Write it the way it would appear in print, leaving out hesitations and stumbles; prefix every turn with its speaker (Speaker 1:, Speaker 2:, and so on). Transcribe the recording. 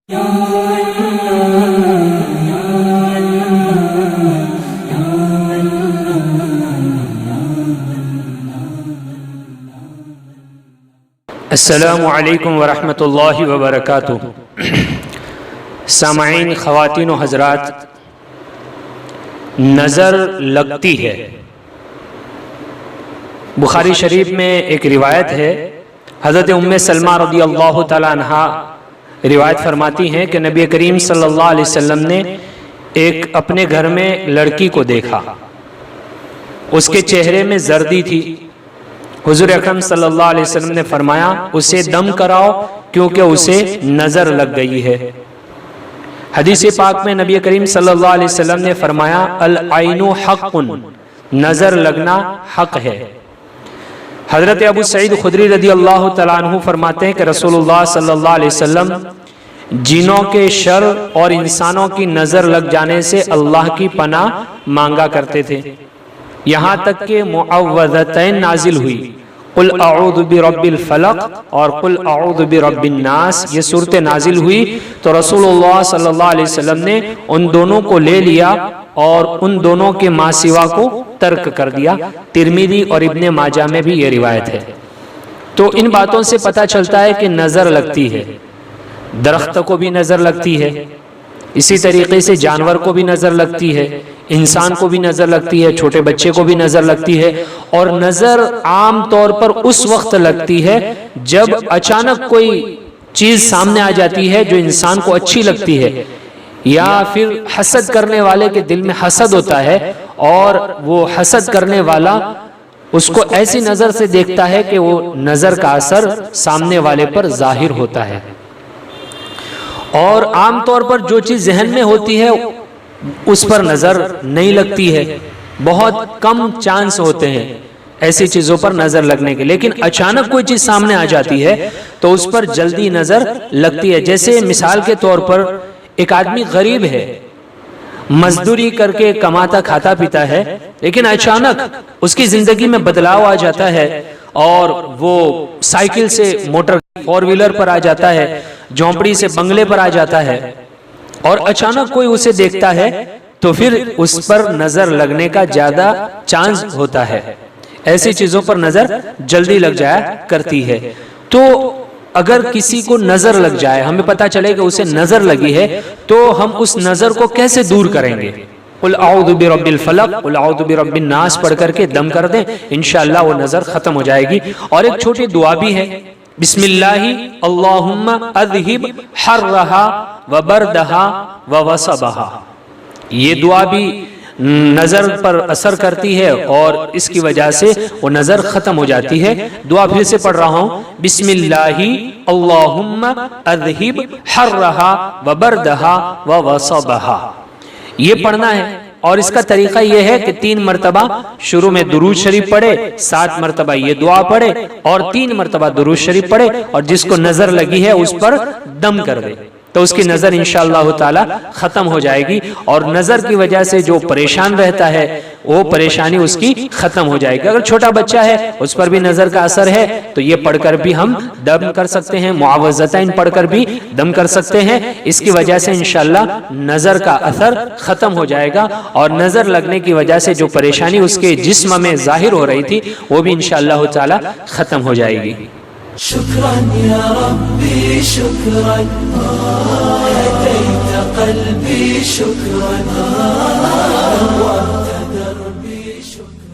Speaker 1: السلام علیکم ورحمۃ اللہ وبرکاتہ۔ سامعین، خواتین و حضرات، نظر لگتی ہے۔ بخاری شریف میں ایک روایت ہے، حضرت ام سلمہ رضی اللہ تعالیٰ عنہا روایت فرماتی ہیں کہ نبی کریم صلی اللہ علیہ وسلم نے ایک اپنے گھر میں لڑکی کو دیکھا، اس کے چہرے میں زردی تھی۔ حضور اکرم صلی اللہ علیہ وسلم نے فرمایا اسے دم کراؤ کیونکہ اسے نظر لگ گئی ہے۔ حدیث پاک میں نبی کریم صلی اللہ علیہ وسلم نے فرمایا العین حق، نظر لگنا حق ہے۔ حضرت ابو سعید خدری رضی اللہ تعالیٰ عنہ فرماتے ہیں کہ رسول اللہ صلی اللہ علیہ وسلم جنوں کے شر اور انسانوں کی نظر لگ جانے سے اللہ کی پناہ مانگا کرتے تھے، یہاں تک کہ معوذتین نازل ہوئی، قل اعوذ برب الفلق اور قل اعوذ برب الناس، یہ صورتیں نازل ہوئی تو رسول اللہ صلی اللہ علیہ وسلم نے ان دونوں کو لے لیا اور ان دونوں کے ماں سوا کو ترک کر دیا۔ ترمذی اور ابن ماجہ میں بھی یہ روایت ہے۔ تو ان باتوں سے پتہ چلتا ہے کہ نظر لگتی ہے، درخت کو بھی نظر لگتی ہے، اسی طریقے سے جانور کو بھی نظر لگتی ہے، انسان کو بھی نظر لگتی ہے، چھوٹے بچے کو بھی نظر لگتی ہے۔ اور نظر عام طور پر اس وقت لگتی ہے جب اچانک کوئی چیز سامنے آ جاتی ہے جو انسان کو اچھی لگتی ہے، یا پھر حسد کرنے والے کے دل میں حسد ہوتا ہے اور وہ حسد کرنے والا اس کو ایسی نظر سے دیکھتا ہے کہ وہ نظر کا اثر سامنے والے پر ظاہر ہوتا ہے۔ اور عام طور پر جو چیز ذہن میں ہوتی ہے اس پر نظر نہیں لگتی ہے، بہت کم چانس ہوتے ہیں ایسی چیزوں پر نظر لگنے کے، لیکن اچانک کوئی چیز سامنے آ جاتی ہے تو اس پر جلدی نظر لگتی ہے۔ جیسے مثال کے طور پر ایک آدمی غریب ہے، مزدوری کر کے کماتا کھاتا پیتا ہے، لیکن اچانک اس کی زندگی میں بدلاؤ آ جاتا ہے اور وہ سائیکل سے موٹر فور ویلر پر آ جاتا ہے، جھونپڑی سے بنگلے پر آ جاتا ہے، اور اچانک کوئی اسے دیکھتا ہے تو پھر اس پر نظر لگنے کا زیادہ چانس ہوتا ہے۔ ایسی چیزوں پر نظر جلدی لگ جایا کرتی ہے۔ تو اگر کسی کو نظر لگ جائے، ہمیں پتہ چلے کہ اسے نظر لگی ہے، تو ہم اس نظر کو کیسے دور کریں گے؟ قل اعوذ برب الفلق، قل اعوذ برب الناس پڑھ کر کے دم کر دیں، انشاءاللہ وہ نظر ختم ہو جائے گی۔ اور ایک چھوٹی دعا بھی ہے، بسم اللہ اللہم اذہب حرہا وبردہا ووصبہا، یہ دعا بھی نظر پر اثر کرتی ہے اور اس کی وجہ سے وہ نظر ختم ہو جاتی ہے۔ دعا پھر سے پڑھ رہا ہوں، بسم اللہ اللہم اذہب حرہا وبردہا ووصبہا، یہ پڑھنا ہے۔ اور اس کا طریقہ یہ ہے کہ 3 مرتبہ شروع میں درود شریف پڑھے، 7 مرتبہ یہ دعا پڑھے اور 3 مرتبہ درود شریف پڑھے، اور جس کو نظر لگی ہے اس پر دم کر دے تو اس کی نظر انشاءاللہ تعالی ختم ہو جائے گی، اور نظر کی وجہ سے جو پریشان رہتا ہے وہ پریشانی اس کی ختم ہو جائے گی۔ اگر چھوٹا بچہ ہے اس پر بھی نظر کا اثر ہے تو یہ پڑھ کر بھی ہم دم کر سکتے ہیں، معوذتین پڑھ کر بھی دم کر سکتے ہیں، اس کی وجہ سے انشاءاللہ نظر کا اثر ختم ہو جائے گا، اور نظر لگنے کی وجہ سے جو پریشانی اس کے جسم میں ظاہر ہو رہی تھی وہ بھی انشاءاللہ تعالی ختم ہو جائے گی۔
Speaker 2: شكرا يا ربي شكرا، هديت قلبي شكرا، نورت دربي شكرا۔